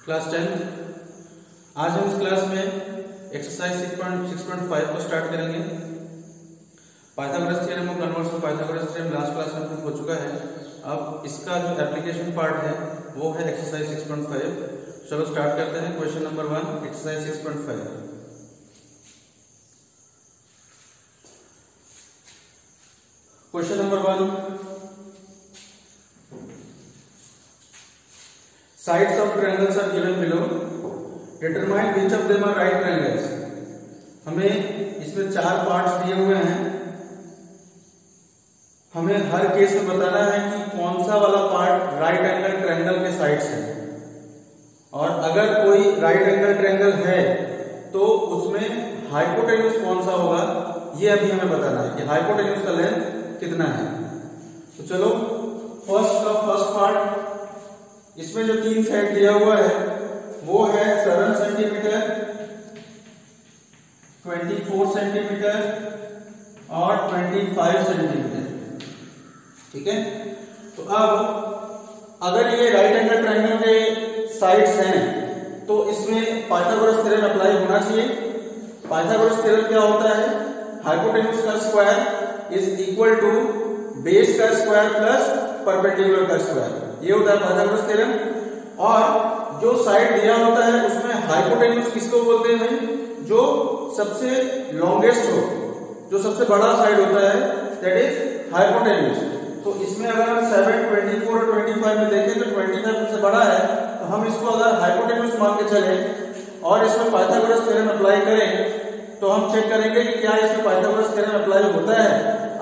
Class 10। आज हम इस क्लास में एक्सरसाइज 6.5 को स्टार्ट करेंगे। पाइथागोरस थ्योरम और converse of Pythagoras theorem last class में प्रूफ हो चुका है। अब इसका जो एप्लीकेशन पार्ट है वो है एक्सरसाइज 6.5। चलो स्टार्ट करते हैं। Question number 1 exercise 6.5। Question number 1, sides of triangles are given below. Determine which of them are right triangles. हमें इसमें 4 पार्ट्स दिए हुए हैं। हमें हर केस में बताना है कि कौन सा वाला पार्ट राइट एंगल ट्रायंगल के साइड्स है, और अगर कोई राइट एंगल ट्रायंगल है तो उसमें हाइपोटेन्यूज कौन सा होगा, ये अभी हमें बताना है कि हाइपोटेन्यूज का लेंथ कितना है। तो चलो फर्स्ट पार्ट, इसमें जो 3 साइड दिया हुआ है वो है 7 सेंटीमीटर, 24 सेंटीमीटर और 25 सेंटीमीटर। ठीक है, तो अब अगर ये राइट एंगल ट्रायंगल के साइड्स हैं तो इसमें पाइथागोरस थ्योरम अप्लाई होना चाहिए। पाइथागोरस थ्योरम क्या होता है? हाइपोटेन्यूज का square is equal to base का स्क्वायर प्लस परपेंडिकुलर का स्क्वायर, ये होता है पाइथागोरस थ्योरम। और जो साइड दिया होता है उसमें हाइपोटेन्यूज किसको बोलते हैं? जो सबसे लॉन्गेस्ट हो, जो सबसे बड़ा साइड होता है, दैट इज हाइपोटेन्यूज। तो इसमें अगर हम 7, 24 और 25 में देखें तो 25 सबसे बड़ा है, तो हम इसको अगर हाइपोटेन्यूज मान के चले और इसमें पाइथागोरस थ्योरम अप्लाई करें तो हम चेक करेंगे कि क्या इसमें पाइथागोरस थ्योरम अप्लाई होता है।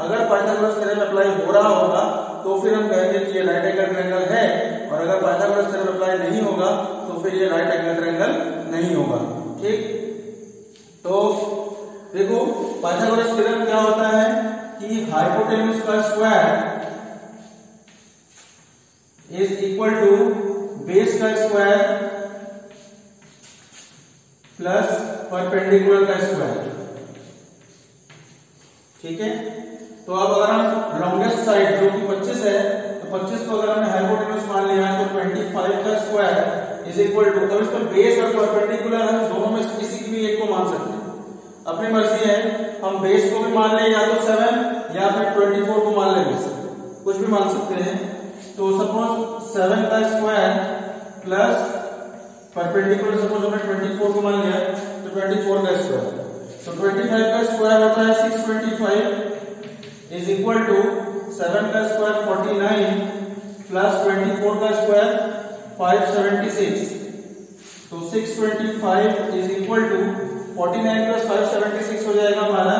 अगर पाइथागोरस थ्योरम अप्लाई हो रहा होगा तो फिर हम कहेंगे कि ये राइट एंगल ट्रायंगल है, और अगर पाइथागोरस थ्योरम अप्लाई नहीं होगा तो फिर ये राइट एंगल ट्रायंगल नहीं होगा। ठीक, तो देखो पाइथागोरस थ्योरम क्या होता है कि हाइपोटेन्यूज का square is equal to base का स्क्वायर प्लस परपेंडिकुलर का स्क्वायर। ठीक है, तो अब अगर हम लॉन्गेस्ट साइड जो कि 25 है तो 25 को अगर हमने हाइपोटेन्यूज मान लिया तो 25 का स्क्वायर इज इक्वल टू, अब इसमें बेस और परपेंडिकुलर हम दोनों में से किसी भी एक को मान सकते हैं, अपनी मर्जी है। हम बेस को भी मान ले या तो 7 या फिर 24 को मान ले, कुछ भी मान सकते हैं। तो सपोज 7 का स्क्वायर प्लस परपेंडिकुलर सपोज हमने 24 को मान लिया तो 24 का स्क्वायर, तो 25 का स्क्वायर होता है 625 इज इक्वल टू 7 का स्क्वायर 49 प्लस 24 का स्क्वायर 576, तो 625 इज इक्वल टू 49 प्लस 576 हो जाएगा हमारा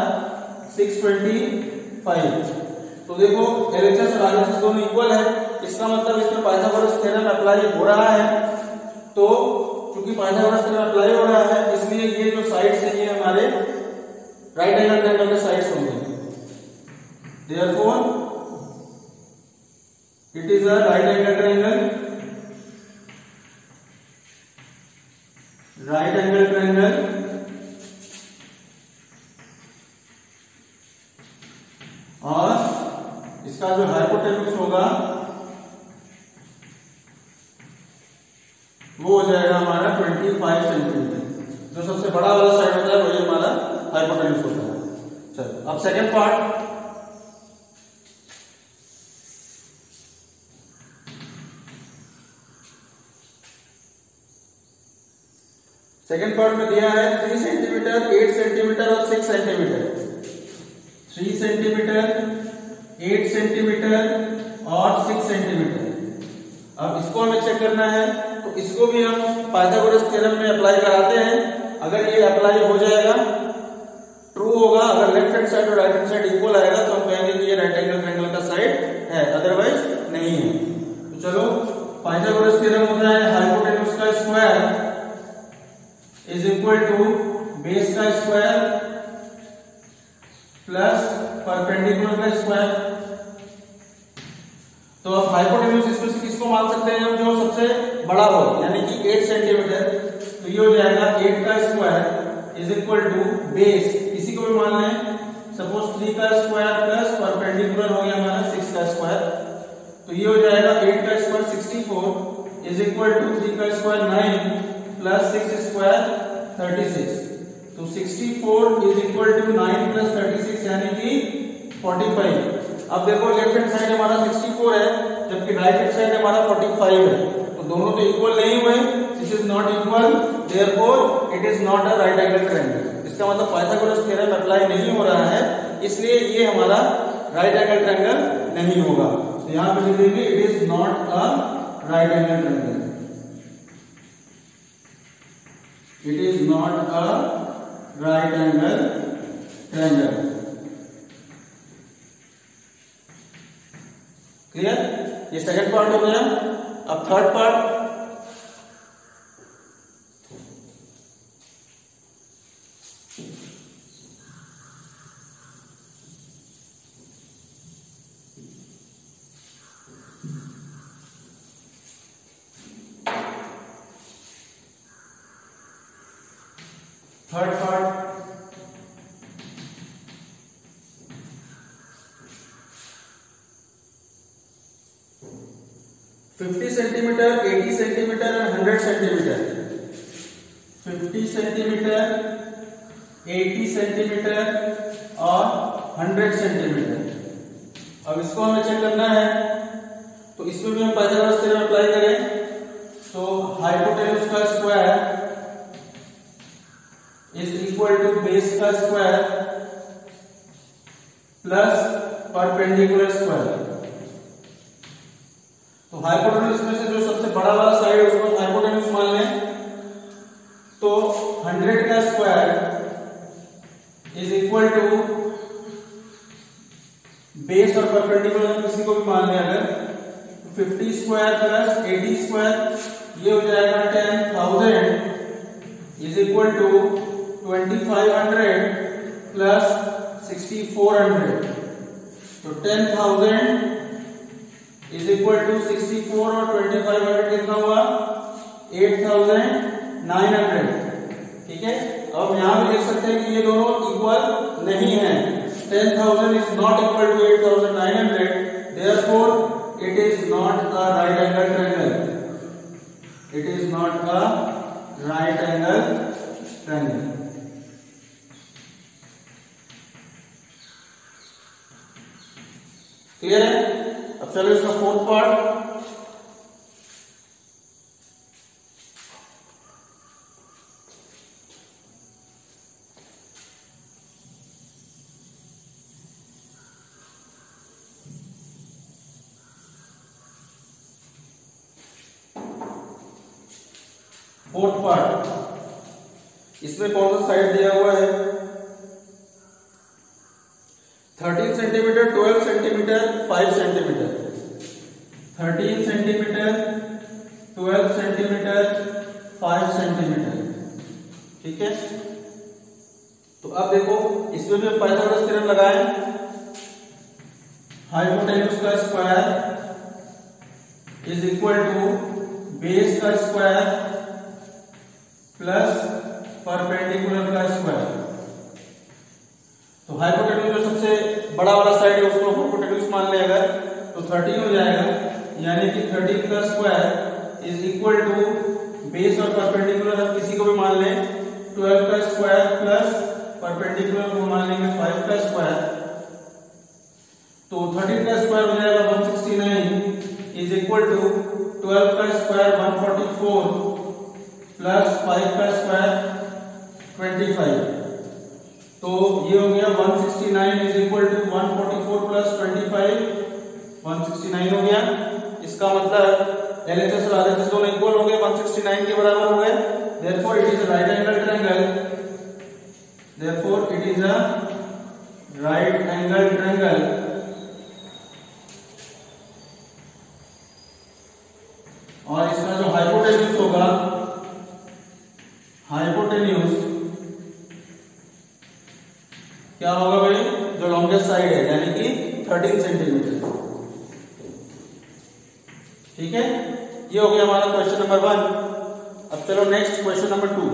625। तो देखो LHS और RHS दोनों इक्वल है, इसका मतलब इसमें पाइथागोरस थ्योरम अप्लाई हो रहा है। तो क्योंकि पाइथागोरस थ्योरम अप्लाई हो रहा है इसलिए ये जो साइड्स हैं ये हमारे राइट एंगल ट्रायंगल के साइड्स होंगे। Therefore, it is a right angle triangle. Right angle triangle और इसका जो हाइपोटेन्यूज होगा वो हो जाएगा हमारा 25 सेंटीमीटर। जो सबसे बड़ा वाला साइड होता है वही हमारा हाइपोटेन्यूज होता है। चलो अब सेकंड पार्ट, सेकेंड पार्ट में दिया है 3 सेंटीमीटर, 8 सेंटीमीटर और 6 सेंटीमीटर। 3 सेंटीमीटर, 8 सेंटीमीटर और 6 सेंटीमीटर। अब इसको हमें चेक करना है, तो इसको भी हम पाइथागोरस थ्योरम में अप्लाई कराते हैं। अगर ये अप्लाई हो जाएगा, ट्रू होगा, अगर लेफ्ट हैंड साइड और राइट हैंड साइड इक्वल आएगा तो हम कहेंगे कि ये राइट एंगल ट्रायंगल का साइड है, अदरवाइज नहीं है। तो चलो पाइथागोरस थ्योरम होता है हाइपोटेन्यूज का square is equal to base का स्क्वायर प्लस परपेंडिकुलर का स्क्वायर। तो अब हाइपोटेन्यूज इसमें से किसको मान सकते हैं? जो सबसे बड़ा हो, यानी कि 8 सेंटीमीटर, तो ये हो जाएगा 8 का square is equal to base, इसी को भी मान लें, सपोज 3 का स्क्वायर प्लस परपेंडिकुलर हो गया हमारा 6 का स्क्वायर, तो ये हो जाएगा 8 का स्क्वायर 64 इज इक्वल टू 3 का स्क्वायर 9 प्लस 6 स्क्वायर 36। तो 64 इज इक्वल टू 9 प्लस 36 यानी कि 45। अब देखो लेफ्ट हैंड साइड हमारा 64 है जबकि राइट हैंड साइड हमारा 45 है, तो दोनों तो इक्वल नहीं हुए। This is not equal, therefore it is not a right angle triangle. इसका मतलब पाइथागोरस थ्योरम अप्लाई नहीं हो रहा है, इसलिए ये हमारा राइट एंगल ट्रायंगल नहीं होगा। तो यहां पे लिख देंगे it is not a right angle triangle. It is not a right angle triangle. Clear? ये सेकंड पार्ट हो गया। अब third part, third part 50 centimetre, 80 centimetre और 100 सेंटीमीटर। 50 सेंटीमीटर, 80 सेंटीमीटर और 100 सेंटीमीटर। अब इसको हमें चेक करना है, तो इसमें भी हम पाइथागोरस थ्योरम अप्लाई करें। तो हाइपोटेन्यूज का square is equal to base का स्क्वायर प्लस परपेंडिकुलर स्क्वायर। तो हाइपोटेन्यूज में से जो सबसे बड़ा वाला साइड है उसको हाइपोटेन्यूज मान लें। तो 100 का square is equal to base और परपेंडिकुलर किसी को भी मान लें अगर, 50 स्क्वायर प्लस 80 स्क्वायर ये हो जाएगा 10,000 इज इक्वल टू 2500 प्लस 6400। तो 10,000 इज इक्वल टू 64 और 2500 कितना हुआ 8,900। ठीक है, अब यहां भी देख सकते हैं कि ये दोनों इक्वल नहीं है। 10,000 is not equal to 8,900, therefore it is not a right angle triangle. It is not a right angle triangle. Clear है? अब चलो इसका फोर्थ पार्ट। फोर्थ पार्ट, इसमें कौन सा साइड दिया हुआ है? 13 centimetre, 12 centimetre, 5 centimetre. 13 centimetre, 12 centimetre, 5 centimetre. ठीक है, तो अब देखो इसमें भी हम पाइथागोरस थ्योरम लगाएं। हाइपोटेन्यूज का square is equal to base का स्क्वायर प्लस परपेंडिकुलर का स्क्वायर। तो हाइपोटेन्यूज जो सबसे बड़ा वाला साइड है उसको हाइपोटेन्यूज मान ले अगर, तो 13 हो जाएगा, यानी कि 13 का square is equal to base और परपेंडिकुलर हम किसी को भी मान लें 12 का स्क्वायर प्लस परपेंडिकुलर को मान लेंगे 5 का स्क्वायर। तो 13 का स्क्वायर हो जाएगा 169 इज इक्वल टू 12 का स्क्वायर 144 प्लस 5 का स्क्वायर 25। तो ये हो गया 169 इज इक्वल टू 144 प्लस 25, 169 हो गया। इसका मतलब LHS और RHS दोनों इक्वल हो गए, 169 के बराबर हो गए। Therefore it is a right angle triangle. Therefore it is a right angle triangle. और इसका जो हाइपोटेन्यूज होगा, हाइपोटेन्यूज क्या होगा भाई? जो लॉन्गेस्ट साइड है यानी कि 13 सेंटीमीटर। ठीक है, ये हो गया हमारा क्वेश्चन नंबर 1। अब चलो next question number 2।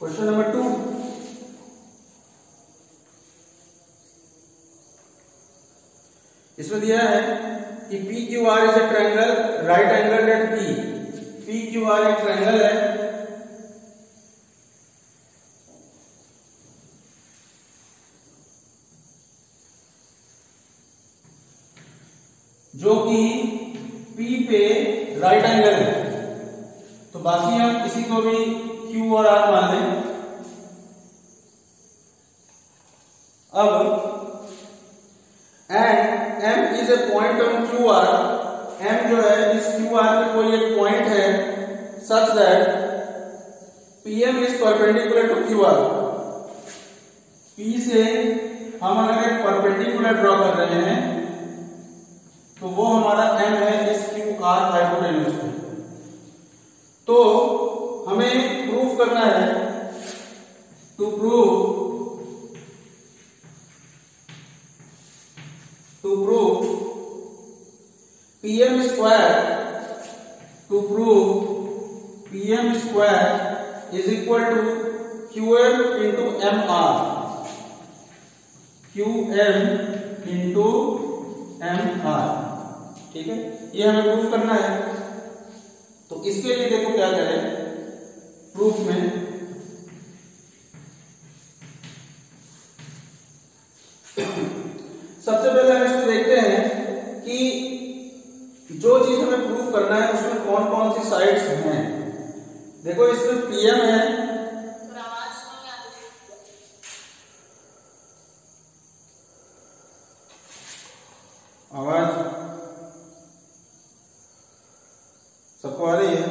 Question number 2, इसमें दिया है कि P Q R is a triangle right angle at P Q R एक ट्रायंगल है जो कि P पे राइट एंगल है। तो बाकी हम किसी को भी Q और R मान लें। अब and M is a point on QR, M जो है इस QR पे कोई एक पॉइंट है such that PM is perpendicular to QR। P से हम अगर एक परपेंडिकुलर ड्रॉ कर रहे हैं तो वो हमारा M है इस QR हाइपोटेन्यूज पे। तो हमें प्रूफ करना है, to prove PM square is equal to QM into MR, QM into MR। ठीक है, ये हमें प्रूफ करना है। तो इसके लिए देखो क्या करें प्रूफ में। सबसे पहले हम इसको देखते हैं कि जो चीज हमें प्रूफ करना है उसमें कौन कौन सी साइड्स हैं। देखो इसमें PM है, आवाज सबको आ रही है,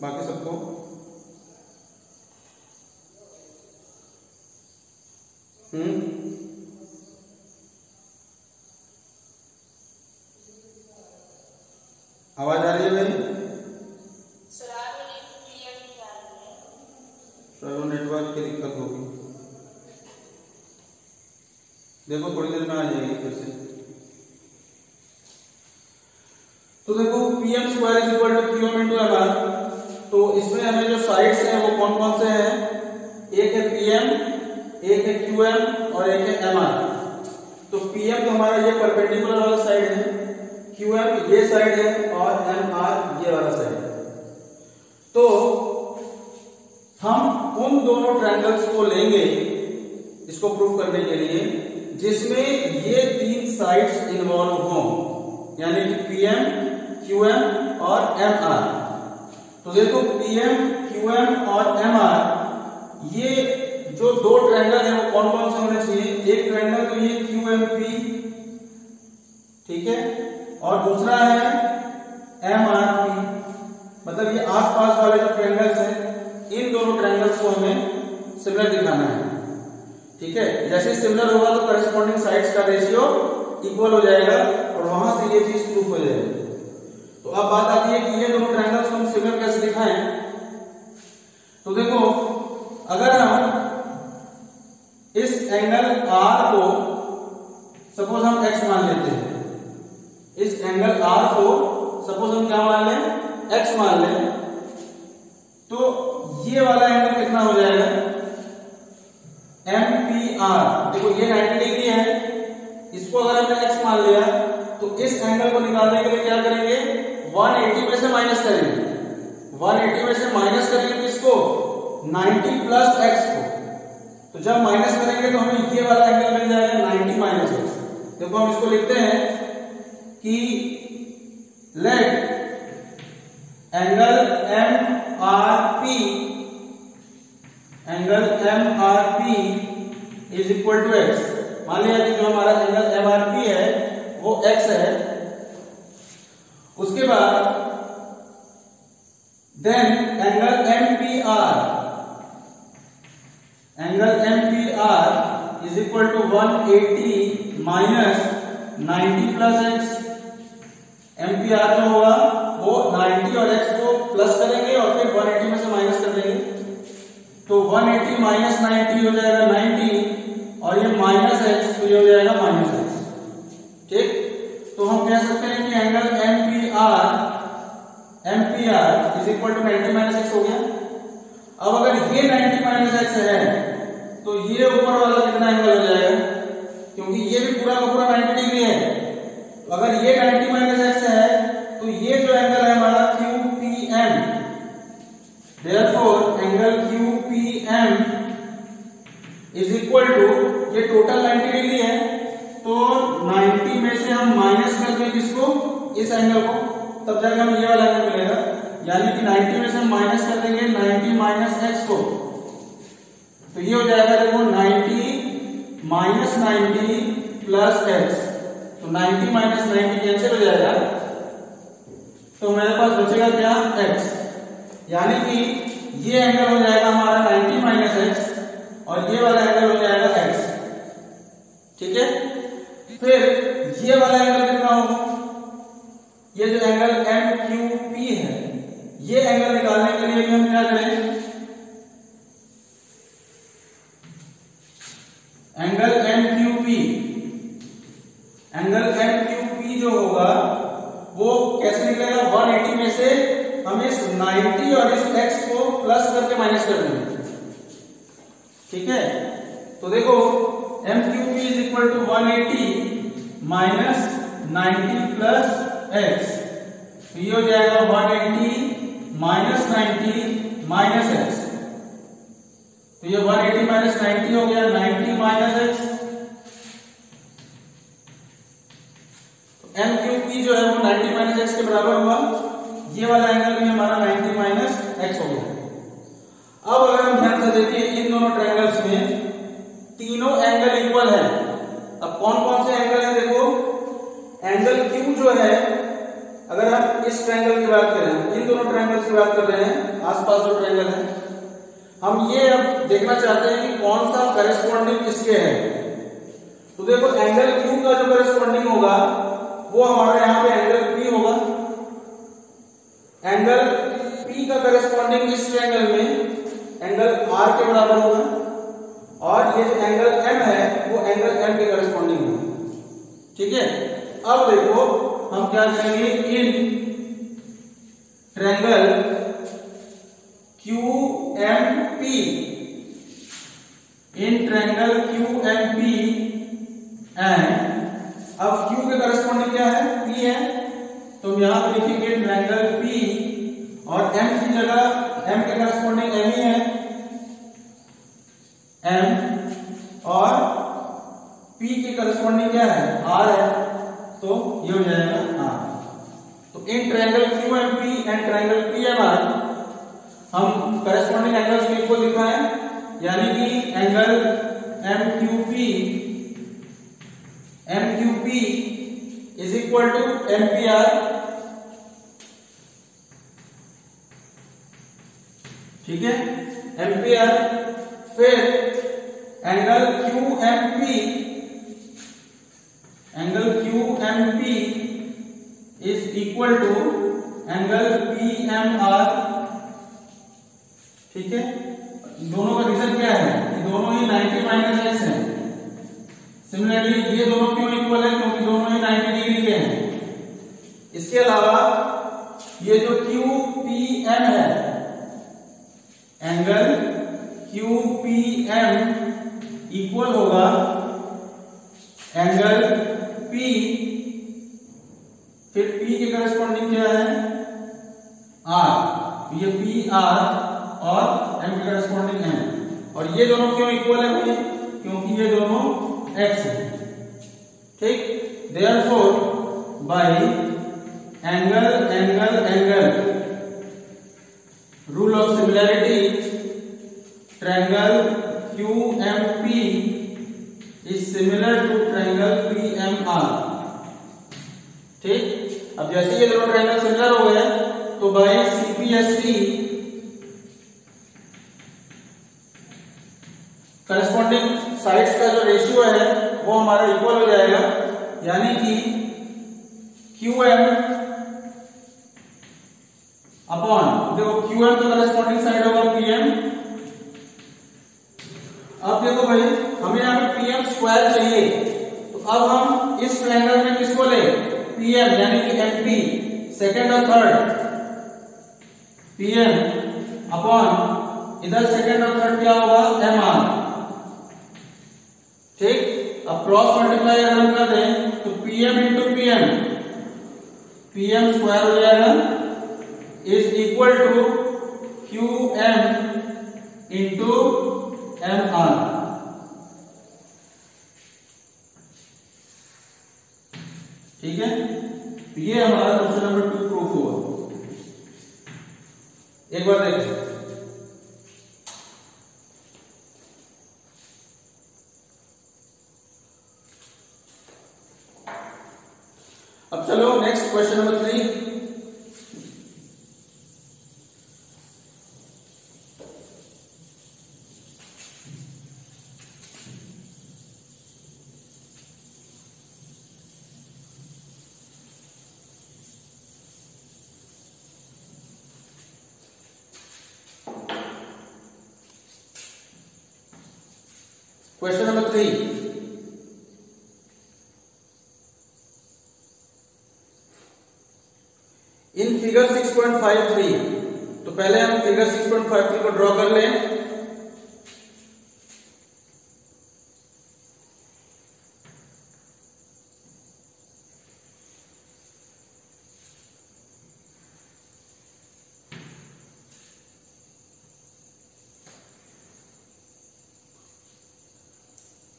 बाकी सबको आवाज आ रही है भाई? सर नेटवर्क की दिक्कत होगी, देखो थोड़ी देर में आ जाएगी फिर से। तो देखो PM square is equal to QM into MR। तो इसमें हमें जो साइड्स हैं वो कौन कौन से हैं? एक है PM, एक है QM और एक है MR। तो PM तो हमारा ये परपेंडिकुलर वाला साइड है, QM ये साइड है और MR ये वाला साइड है। तो हम उन दोनों ट्रायंगल्स को लेंगे इसको प्रूफ करने के लिए जिसमें ये तीन साइड्स इन्वॉल्व हों, यानी कि PM, QM और MR। तो देखो PM, QM और MR ये जो दो ट्रायंगल हैं वो कौन कौन से होने चाहिए? एक ट्रायंगल तो ये QMP, ठीक है, और दूसरा है MRP। मतलब ये आसपास वाले जो ट्रायंगल्स हैं इन दोनों ट्रायंगल्स को हमें सिमिलर दिखाना है। ठीक है, जैसे सिमिलर होगा तो करस्पॉन्डिंग साइड्स का रेशियो इक्वल हो जाएगा और वहां से ये चीज प्रूफ हो जाएगी। तो अब बात आती है कि ये दोनों ट्रायंगल्स को हम सिमिलर कैसे दिखाएं। तो देखो अगर हम इस एंगल R को सपोज हम x मान लेते हैं, इस एंगल R को सपोज हम क्या मान लें? x मान लें, तो ये वाला एंगल कितना हो जाएगा? MPR। देखो ये 90 डिग्री है, इसको अगर हमने x मान लिया तो इस एंगल को निकालने के लिए क्या करेंगे? 180 में से माइनस करेंगे। 180 में से माइनस करेंगे किसको? 90 प्लस x को। तो जब माइनस करेंगे तो हमें ये वाला एंगल मिल जाएगा 90 माइनस x। देखो हम इसको लिखते हैं कि let angle MRP is equal to x। मान लिया कि जो हमारा एंगल MRP है वो x है। उसके बाद then angle MPR is equal to 180 minus 90 plus x। MPR जो होगा वो 90 और x को प्लस करेंगे और फिर 180 में से माइनस कर देंगे। तो 180 माइनस 90 हो जाएगा 90 और ये माइनस x तो ये हो जाएगा माइनस x। ठीक, तो हम कह सकते हैं कि angle MPR is equal to 90 minus x हो गया। अब अगर माइनस एक्स है तो ये ऊपर वाला कितना एंगल हो जाएगा, क्योंकि ये भी पूरा का पूरा 90 डिग्री है। तो अगर ये 90 माइनस एक्स है तो ये जो एंगल है हमारा QPM, therefore angle QPM is equal to, ये टोटल 90 डिग्री है तो 90 में से हम माइनस कर दें किसको, इस एंगल को, तब जाके हमें ये वाला एंगल मिलेगा। यानी कि 90 में से हम माइनस कर देंगे 90 माइनस एक्स को, तो ये हो जाएगा देखो 90 माइनस 90 प्लस एक्स, तो 90 माइनस 90 कैंसिल हो जाएगा, तो मेरे पास बचेगा क्या, एक्स। यानी कि ये एंगल हो जाएगा हमारा 90 माइनस एक्स और ये वाला एंगल हो जाएगा एक्स। ठीक है, फिर ये वाला एंगल कितना होगा, ये जो एंगल MQP है, ये एंगल निकालने के लिए भी हम क्या करें, एंगल MQP जो होगा वो कैसे निकलेगा, 180 में से हम इस 90 और इस x को प्लस करके माइनस कर देंगे। ठीक है, तो देखो MQP is equal to 180 minus 90 plus x, तो ये हो जाएगा 180 माइनस 90 माइनस x, तो ये 180 माइनस 90 हो गया 90 माइनस x। MQP जो है वो 90 माइनस एक्स के बराबर हुआ, ये वाला एंगल भी हमारा 90 माइनस एक्स हो गया। अब अगर हम ध्यान से देखें इन दोनों ट्रायंगल्स में तीनों एंगल इक्वल है। अब कौन कौन से एंगल है, देखो एंगल Q जो है, अगर हम इस ट्रायंगल की बात करें, इन दोनों ट्रायंगल्स की बात कर रहे हैं, आसपास जो ट्रायंगल है, हम ये अब देखना चाहते हैं कि कौन सा करेस्पॉन्डिंग किसके है। तो देखो एंगल Q का जो करेस्पॉन्डिंग होगा वो हमारा यहाँ पे एंगल P होगा, एंगल P का करेस्पॉन्डिंग इस ट्रायंगल में एंगल R के बराबर होगा, और ये जो एंगल M है वो एंगल M के करेस्पॉन्डिंग होगा। ठीक है, अब देखो हम क्या करेंगे, इन triangle QMP, in triangle QMP and अब Q के करस्पॉन्डिंग क्या है, P है, तो हम यहां पर लिखेंगे ट्रायंगल P, और M की जगह M के करस्पॉन्डिंग M ही है, M, और P के करस्पॉन्डिंग क्या है, R है, तो ये हो जाएगा R। तो in triangle QMP and triangle PMR हम करस्पॉन्डिंग एंगल्स को इक्वल दिखाएं, यानी कि angle MQP is equal to MPR। ठीक है, MPR। फिर angle QMP is equal to angle PMR। ठीक है, दोनों का रीजन क्या है कि दोनों ही 90 माइनस एक्स है। सिमिलरली ये दोनों क्यों इक्वल है, क्योंकि दोनों ही 90 डिग्री के हैं। इसके अलावा ये जो QPM है, एंगल QPM इक्वल होगा एंगल P, फिर P के करस्पॉन्डिंग क्या है, R, ये PR और M के करस्पॉन्डिंग M, और ये दोनों क्यों इक्वल है भाई, क्योंकि ये दोनों x है। ठीक, therefore by angle rule of similarity triangle QMP is similar to triangle PMR। ठीक, अब जैसे ये दोनों ट्रायंगल सिमिलर हो गए तो बाय CPST करस्पॉन्डिंग साइड्स का जो रेशियो है वो हमारा इक्वल हो जाएगा, यानी कि QM अपॉन, देखो QM तो करस्पॉन्डिंग साइड होगा PM। अब देखो भाई हमें यहाँ पे PM स्क्वायर चाहिए, तो अब हम इस ट्रायंगल में किसको ले, PM, यानी कि MP, सेकंड और थर्ड, PM अपॉन इधर सेकंड और थर्ड क्या होगा, MR। ठीक, अब क्रॉस मल्टीप्लाई अगर हम कर दें तो PM इंटू PM स्क्वायर हो जाएगा is equal to QM into MR। ठीक है, ये हमारा क्वेश्चन नंबर 2 प्रूफ हुआ। एक बार देखें, अब चलो next question number 3। Question number 3, in figure 6.53, तो पहले हम फिगर 6.53 को ड्रॉ कर लें।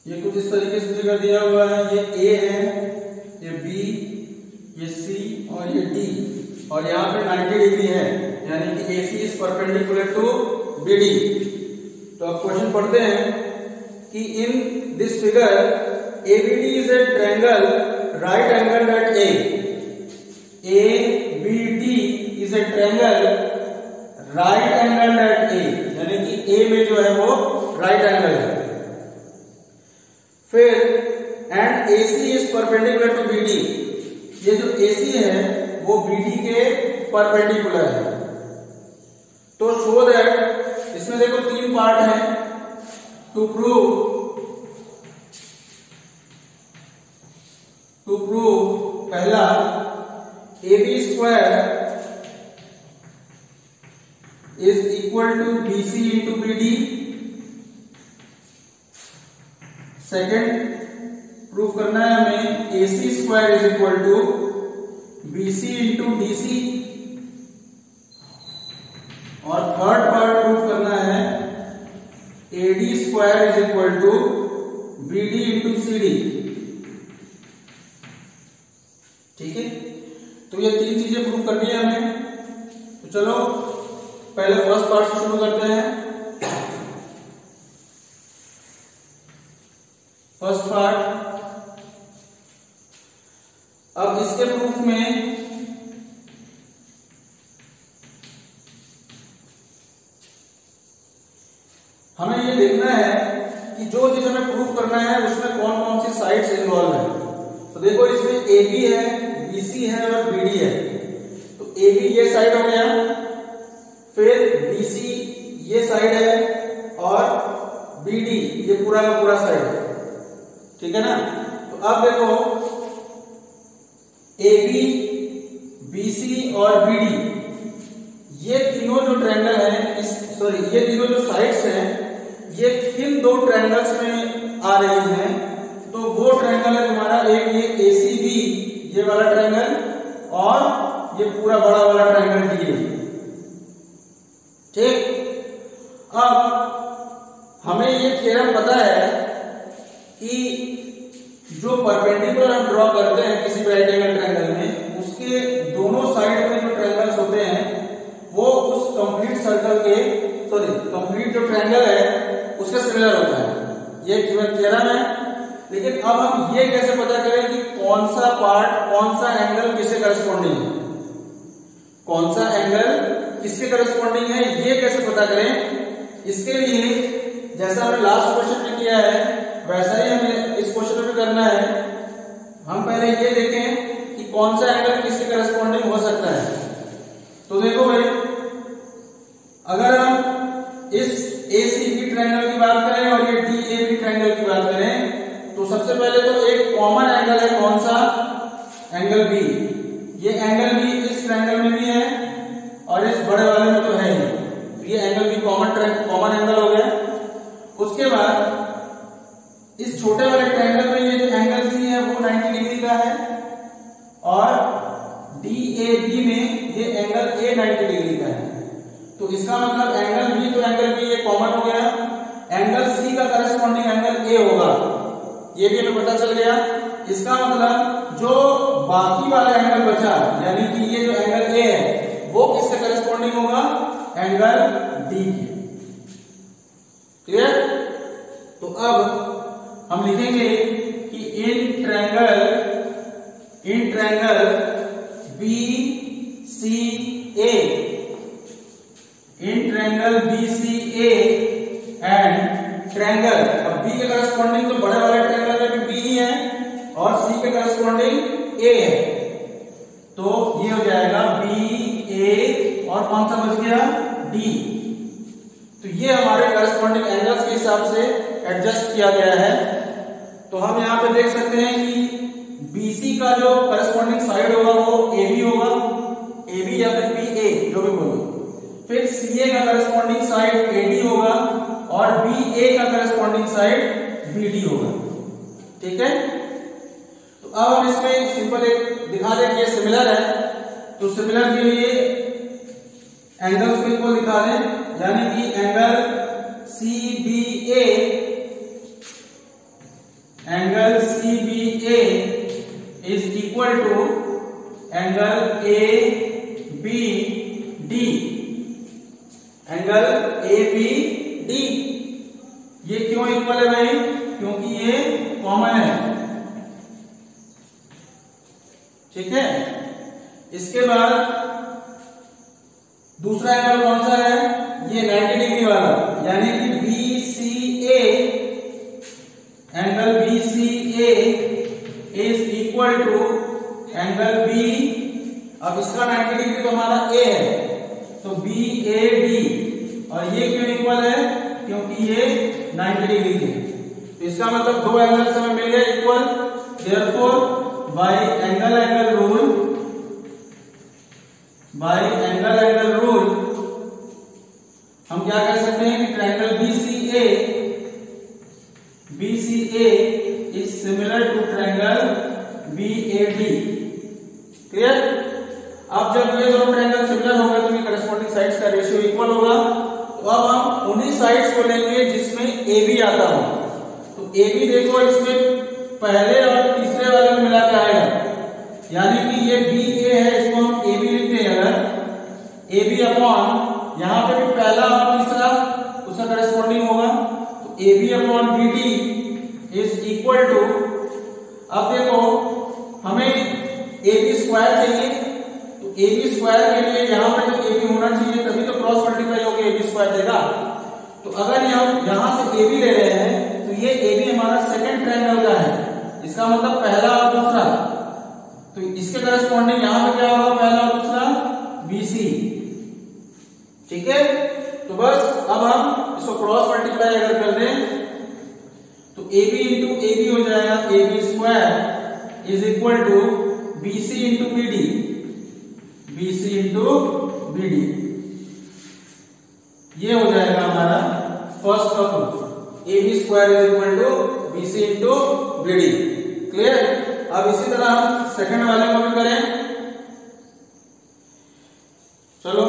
ये कुछ इस तरीके से फिगर दिया हुआ है, ये A है, ये B, ये C और ये D, और यहाँ पे 90 डिग्री है, यानी कि AC is perpendicular to BD। तो अब क्वेश्चन पढ़ते हैं कि in this figure ABD is a triangle right angle at A। ABD is a triangle right angle at A, यानी कि A में जो है वो राइट एंगल है। फिर and AC is perpendicular to BD, ये जो AC है वो BD के परपेंडिकुलर है। तो शो दैट, इसमें देखो 3 पार्ट है। टू प्रूव पहला AB square is equal to BC into BD। Second proof करना है हमें AC square is equal to BC into DC। और थर्ड पार्ट प्रूफ करना है AD square is equal to BD into CD। ठीक है, तो ये 3 चीजें प्रूफ करनी है हमें। तो चलो पहले फर्स्ट पार्ट से शुरू करते हैं। फर्स्ट पार्ट, अब इसके प्रूफ में हमें ये देखना है कि जो चीज हमें प्रूफ करना है उसमें कौन कौन सी साइड्स इन्वॉल्व है। तो देखो इसमें AB है, BC है और BD है। तो AB ये साइड हो गया, फिर BC ये साइड है और BD ये पूरा का पूरा साइड है। ठीक है ना, तो अब देखो AB, BC और BD ये तीनों जो ट्रायंगल है, ये तीनों जो साइड्स हैं, ये किन 2 ट्रायंगल्स में आ रही हैं। तो वो ट्रायंगल है तुम्हारा, एक ये ACB ये वाला ट्रायंगल और ये पूरा बड़ा वाला ट्रायंगल DA। ठीक, अब हमें ये थ्योरम पता है कि जो परपेंडिकुलर हम ड्रॉ करते हैं किसी राइट एंगल ट्रायंगल में, उसके दोनों साइड में जो ट्रायंगल्स होते हैं वो उस कंप्लीट सर्कल के कंप्लीट जो ट्रायंगल है उसके सिमिलर होता है। ये थ्योरम है। लेकिन अब हम ये कैसे पता करें कि कौन सा पार्ट, कौन सा एंगल किससे करस्पॉन्डिंग है, कौन सा एंगल किसके करस्पॉन्डिंग है, ये कैसे पता करें। इसके लिए जैसा हमने लास्ट क्वेश्चन में किया है वैसा ही हमें इस क्वेश्चन में भी करना है। हम पहले ये देखें कि कौन सा एंगल किसके करस्पॉन्डिंग हो सकता है। तो देखो भाई, अगर हम इस ACB ट्रायंगल की बात करें और ये DAB ट्रायंगल की बात करें, तो सबसे पहले तो एक कॉमन एंगल है, कौन सा, एंगल B। ये एंगल B इस ट्रायंगल में भी है और इस बड़े वाले में तो है ही। ये एंगल B कॉमन पता चल गया। इसका मतलब जो बाकी वाला एंगल बचा, यानी कि ये जो एंगल ए है वो किसके करस्पॉन्डिंग होगा, एंगल डी के। क्लियर? तो अब हम लिखेंगे कि in triangle B C A, in triangle B C A and triangle, अब बी के करस्पॉन्डिंग तो बड़े वाले ट्रायंगल में भी बी ही है और सी के करस्पॉन्डिंग ए है, तो ये हो जाएगा बी ए और कौन सा बच गया, डी। तो ये हमारे करस्पॉन्डिंग एंगल्स के हिसाब से एडजस्ट किया गया है। तो हम यहां पे देख सकते हैं कि बीसी का जो करस्पॉन्डिंग साइड होगा वो AB होगा, AB या फिर BA जो भी बोलो। फिर CA का करस्पॉन्डिंग साइड AD होगा और BA का करस्पॉन्डिंग साइड BD होगा। ठीक है? तो अब हम इसमें सिंपल एक दिखा दें कि ये सिमिलर है, तो सिमिलर के लिए एंगल्स को इक्वल दिखा दें, यानी कि angle CBA, angle CBA is equal to angle ABD, angle ABD। ये क्यों इक्वल है भाई, क्योंकि ये कॉमन है। ठीक है? इसके बाद दूसरा एंगल कौन सा है, ये 90 डिग्री वाला, यानी कि BCA, angle BCA is equal to angle B। अब इसका 90 डिग्री तो हमारा A है, तो BAD, और ये क्यों इक्वल है, क्योंकि ये 90 डिग्री है। तो इसका मतलब दो एंगल्स हमें मिल गए equal. Therefore by angle rule हम क्या कह सकते हैं कि triangle BCA is similar to triangle BAD। Clear? अब जब ये दोनों ट्रायंगल सिमिलर हो गए तो ये करस्पॉन्डिंग साइड्स का रेशियो इक्वल होगा। तो अब हम उन्हीं साइड्स को लेंगे जिसमें AB आता हो। तो AB देखो, इसमें पहले और तीसरे वाले में मिला के आएगा, यानी कि ये BA है, इसको हम AB लिखते हैं। अगर AB अपॉन यहां पे भी पहला और तीसरा उसका करस्पॉन्डिंग होगा, तो AB upon BD is equal to, अब देखो हमें AB स्क्वायर चाहिए, तो AB स्क्वायर के लिए यहां पे जो AB होना चाहिए तभी तो क्रॉस मल्टीप्लाई होकर AB स्क्वायर देगा। तो अगर हम यहां से AB ले रहे हैं तो ये AB हमारा सेकंड ट्रायंगल का है, इसका मतलब पहला और दूसरा, तो इसके करस्पॉन्डिंग यहां पे क्या होगा, पहला और दूसरा BC। ठीक है? तो बस अब हम इसको क्रॉस मल्टीप्लाई अगर कर दें तो AB इंटू AB हो जाएगा, AB square is equal to BC into BD, BC into BD। ये हो जाएगा हमारा फर्स्ट का proof, AB square is equal to BC into BD। Clear? अब इसी तरह हम सेकंड वाले को भी करें। चलो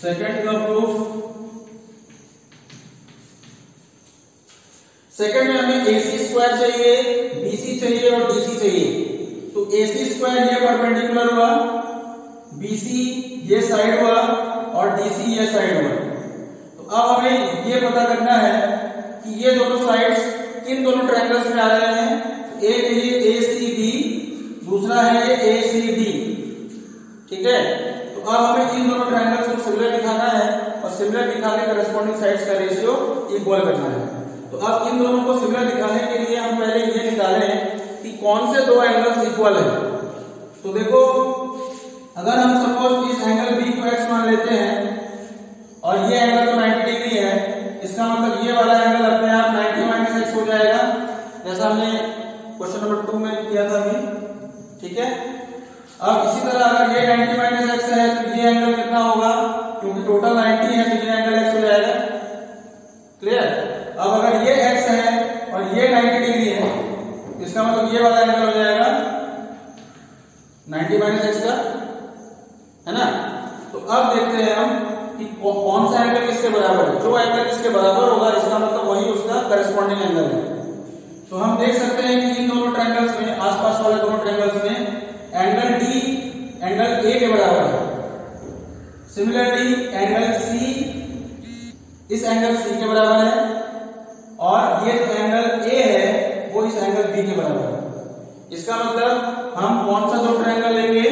सेकंड का प्रूफ। सेकंड में हमें AC स्क्वायर चाहिए, BC चाहिए और DC चाहिए। तो AC स्क्वायर ये परपेंडिकुलर हुआ, BC ये साइड हुआ और DC ये साइड हुआ। तो अब हमें ये पता करना है कि ये दोनों साइड्स किन दोनों ट्रायंगल्स में आ रहे हैं। एक ये ACB, दूसरा है ये ACD। ठीक है? तो अब हमें इन दोनों ट्रायंगल्स को सिमिलर दिखाना है और सिमिलर दिखा के करस्पॉन्डिंग साइड्स का रेशियो इक्वल करना है। तो अब इन दोनों को सिमिलर दिखाने के लिए हम पहले ये निकालें कि कौन से दो एंगल्स इक्वल है। तो देखो, अगर हम सपोज इस एंगल B को x मान लेते हैं और ये एंगल तो 90 डिग्री है, इसका मतलब ये वाला एंगल अपने आप 90 माइनस x हो जाएगा, जैसा हमने क्वेश्चन नंबर 2 में किया था अभी। ठीक है? अब इसी तरह अगर ये 90 माइनस x है तो ये एंगल कितना होगा, क्योंकि टोटल 90 है तो ये एंगल x हो जाएगा। क्लियर? अब देखते हैं हम कि कौन सा एंगल किसके बराबर है। जो एंगल किसके बराबर होगा इसका मतलब वही उसका करस्पॉन्डिंग एंगल है। तो हम देख सकते हैं कि इन दोनों ट्रायंगल्स में, आसपास वाले दोनों ट्रायंगल्स में एंगल डी एंगल ए के बराबर है। सिमिलरली एंगल सी इस एंगल सी के बराबर है और ये जो एंगल ए है वो इस एंगल बी के बराबर है। इसका मतलब हम कौन सा दो ट्रायंगल लेंगे,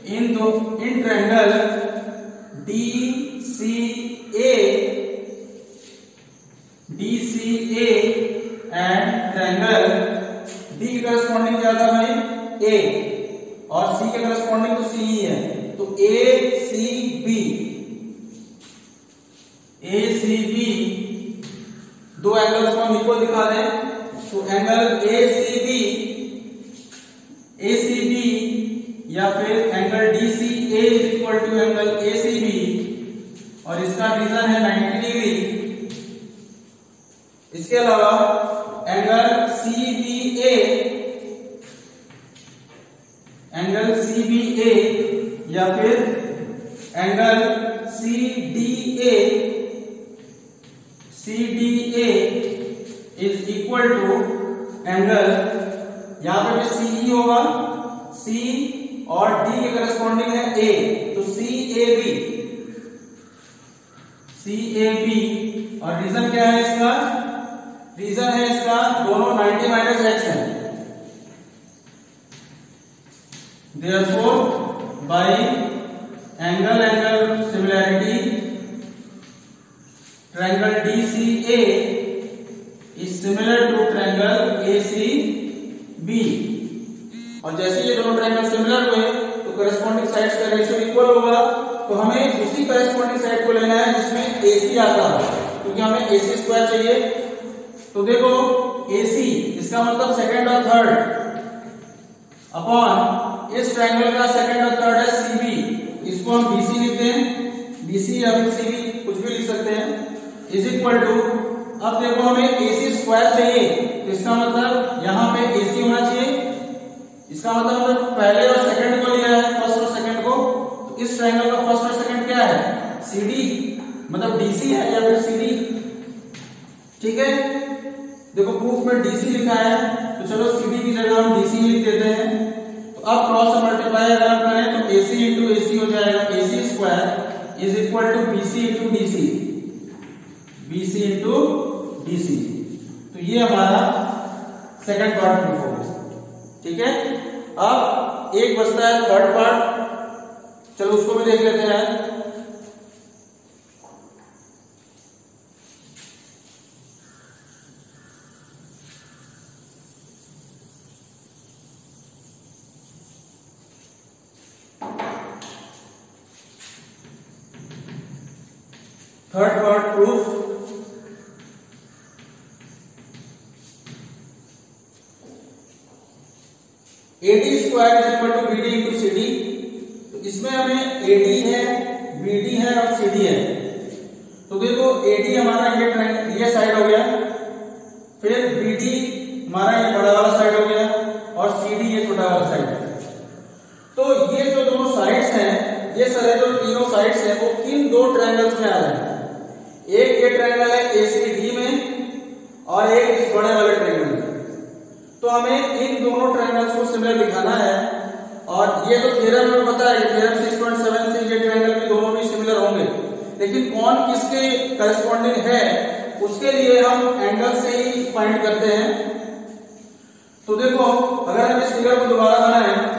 in triangle D C A and triangle D के करस्पॉन्डिंग क्या था भाई, ए, और सी के करस्पॉन्डिंग तो सी ही है। तो ए सी बी दो एंगल्स को हम इक्वल दिखा दें तो एंगल ए सी बी या फिर angle D C A is equal to angle A C B और इसका रीजन है 90 डिग्री। इसके अलावा एंगल सी बी ए या फिर angle C D A is equal to angle, यहां पे भी सी होगा, सी और डी के करस्पॉन्डिंग है ए, तो सी ए बी। और रीजन क्या है इसका, रीजन है इसका दोनों 90 माइनस एक्स है। Therefore, by angle similarity, triangle DCA is similar to triangle ACB। और जैसे ये दोनों ट्रायंगल सिमिलर हुए तो करस्पॉन्डिंग साइड्स का रेशियो इक्वल होगा। तो हमें उसी करस्पॉन्डिंग साइड को लेना है जिसमें AC आता है, क्योंकि हमें AC स्क्वायर चाहिए। तो देखो AC इसका मतलब सेकंड और थर्ड अपॉन इस ट्रायंगल का सेकंड और थर्ड है CB, इसको हम BC लिखते हैं, BC या फिर CB कुछ भी लिख सकते हैं, इज इक्वल टू, अब देखो हमें AC स्क्वायर चाहिए तो इसका मतलब यहां पे AC होना चाहिए। इसका मतलब हमने पहले और सेकंड को लिया है, फर्स्ट और सेकंड को, तो इस ट्रायंगल का फर्स्ट और सेकंड क्या है, CD, मतलब DC है या फिर CD। ठीक है, देखो प्रूफ में DC लिखा है तो चलो CD की जगह हम DC लिख देते हैं। तो अब क्रॉस मल्टीप्लाई अगर हम करें तो AC इंटू AC हो जाएगा, AC square is equal to BC into DC। तो ये हमारा सेकंड पार्ट प्रूफ हो गया। ठीक है, अब एक बचता है थर्ड पार्ट, चलो उसको भी देख लेते हैं। Third part proof, AD square is equal to BD into CD। तो इसमें हमें AD है, BD है और CD है। तो देखो AD हमारा ये साइड हो गया, फिर BD हमारा ये बड़ा वाला साइड हो गया और CD ये छोटा वाला साइड है। तो ये जो दोनों साइड्स हैं, ये सारे जो तीनों साइड्स हैं वो किन दो ट्रायंगल्स में आ रहे हैं। एक ये ट्रायंगल है ACD में और एक इस बड़े वाले ट्रायंगल में। तो हमें इन दोनों ट्रायंगल्स को सिमिलर दिखाना है और ये तो थ्योरम में पता है, थ्योरम 6.7 से ये ट्रायंगल भी दोनों भी सिमिलर होंगे, लेकिन कौन किसके करस्पॉन्डिंग है उसके लिए हम एंगल से ही फाइंड करते हैं। तो देखो अगर हम इस फिगर को दोबारा बनाएं,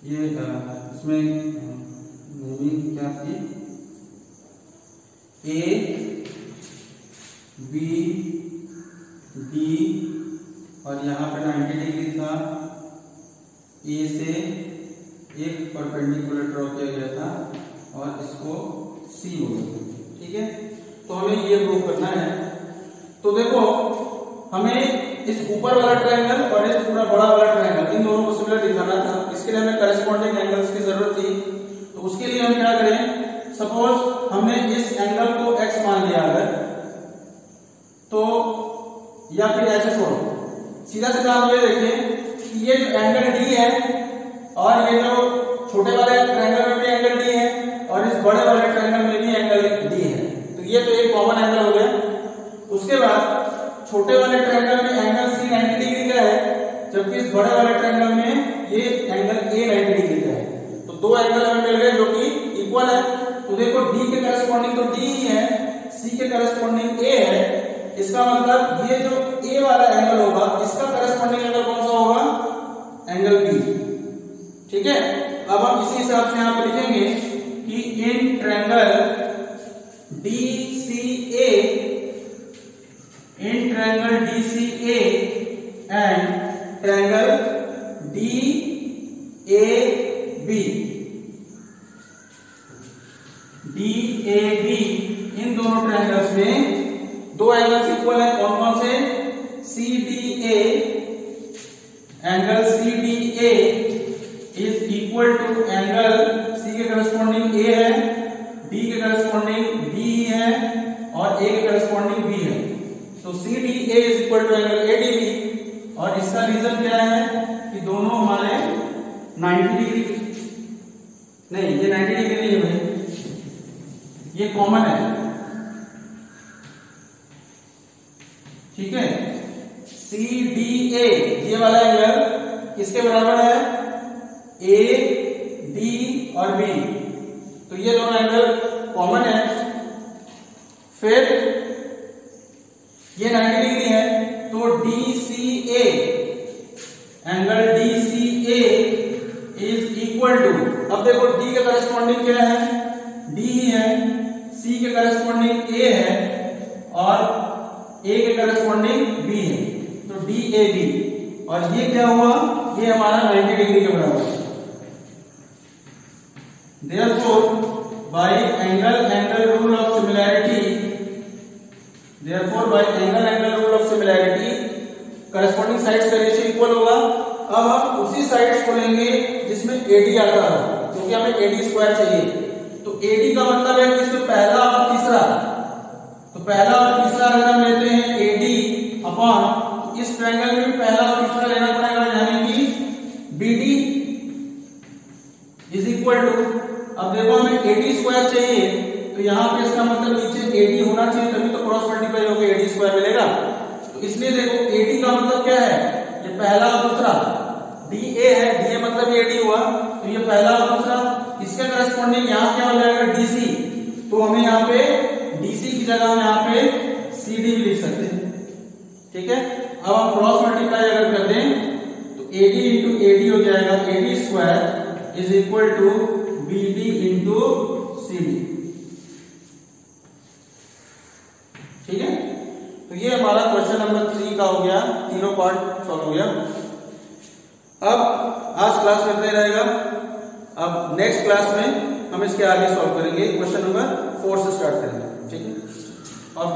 ये इसमें नेमिंग क्या थी, A B D और यहाँ पे 90 डिग्री था, A से एक परपेंडिकुलर ड्रॉ किया गया था और इसको C बोलते हैं। ठीक है, तो हमें ये प्रूव करना है। तो देखो हमें इस ऊपर वाला ट्रायंगल और इस पूरा बड़ा वाला ट्रायंगल इन दोनों को सिमिलर दिखाना था, इसके लिए हमें करस्पॉन्डिंग एंगल्स की जरूरत थी। तो उसके लिए हम क्या करें, सपोज हमने इस एंगल को x मान लिया अगर, तो या फिर ऐसे छोड़ो, सीधा सीधा हम ये देखें कि ये जो एंगल D है और ये जो छोटे वाले ट्रायंगल में भी एंगल D है और इस बड़े वाले ट्रायंगल में भी एंगल D है, तो ये तो एक कॉमन एंगल हो गया। उसके बाद छोटे वाले ट्रायंगल में एंगल C 90 डिग्री का है, जबकि इस बड़े वाले ट्रायंगल में ये एंगल A 90 डिग्री का है। तो दो एंगल हमें मिल गए जो कि इक्वल है। तो देखो D के करस्पॉन्डिंग तो D ही है, C के करस्पॉन्डिंग A है, इसका मतलब ये जो A वाला एंगल होगा इसका करस्पॉन्डिंग एंगल कौन सा होगा, एंगल B। ठीक है, अब हम इसी हिसाब से यहां पर लिखेंगे कि in triangle DCA, in triangle DCA and triangle DAB, इन दोनों ट्रायंगल्स में दो एंगल्स इक्वल है। कौन कौन से, CDA, angle CDA is equal to angle C के करस्पॉन्डिंग A है, D के करस्पॉन्डिंग B है और A के करस्पॉन्डिंग B है। तो CDA is equal to angle ADB, और इसका रीजन क्या है कि दोनों हमारे 90 डिग्री, नहीं ये 90 डिग्री नहीं है भाई, ये कॉमन है। ठीक है, CDA ये वाला एंगल किसके बराबर है, A, D और B, तो ये दोनों एंगल कॉमन है। फिर ये 90 डिग्री है, तो DCA, angle DCA is equal to, अब देखो D के करस्पॉन्डिंग क्या है, D है, C के करस्पॉन्डिंग A है और A के करस्पॉन्डिंग B है, तो DAB, और ये क्या हुआ, ये हमारा 90 डिग्री के बराबर है। Therefore, by angle rule of similarity, therefore by angle rule of similarity, corresponding sides का रेशियो इक्वल होगा। अब हम उसी साइड्स को लेंगे जिसमें AD आता है, क्योंकि हमें AD स्क्वायर चाहिए। तो AD का मतलब है कि इसमें पहला और तीसरा, तो पहला और तीसरा अगर हम लेते हैं AD अपॉन, तो इस ट्रायंगल में भी पहला और तीसरा लेना पड़ेगा, यानी कि BD इज इक्वल टू, अब देखो हमें AD स्क्वायर चाहिए, तो यहाँ पे इसका मतलब नीचे AD होना चाहिए, तभी तो क्रॉस मल्टीप्लाई होकर AD स्क्वायर मिलेगा। तो इसलिए देखो AD का मतलब क्या है, ये पहला और दूसरा, DA है, DA मतलब AD हुआ, तो ये पहला और दूसरा, इसके करस्पॉन्डिंग यहाँ क्या हो जाएगा, DC, तो हमें यहाँ पे DC की जगह हम यहाँ पे CD भी लिख सकते हैं। ठीक है, अब हम क्रॉस मल्टीप्लाई अगर कर दें तो AD इंटू AD हो जाएगा, AD square is equal to BD into CD। ठीक है, तो ये हमारा क्वेश्चन नंबर 3 का हो गया, तीनों पार्ट सॉल्व हो गया। अब आज क्लास में इतना ही रहेगा। अब नेक्स्ट क्लास में हम इसके आगे सॉल्व करेंगे, क्वेश्चन नंबर 4 से स्टार्ट करेंगे। ठीक है, और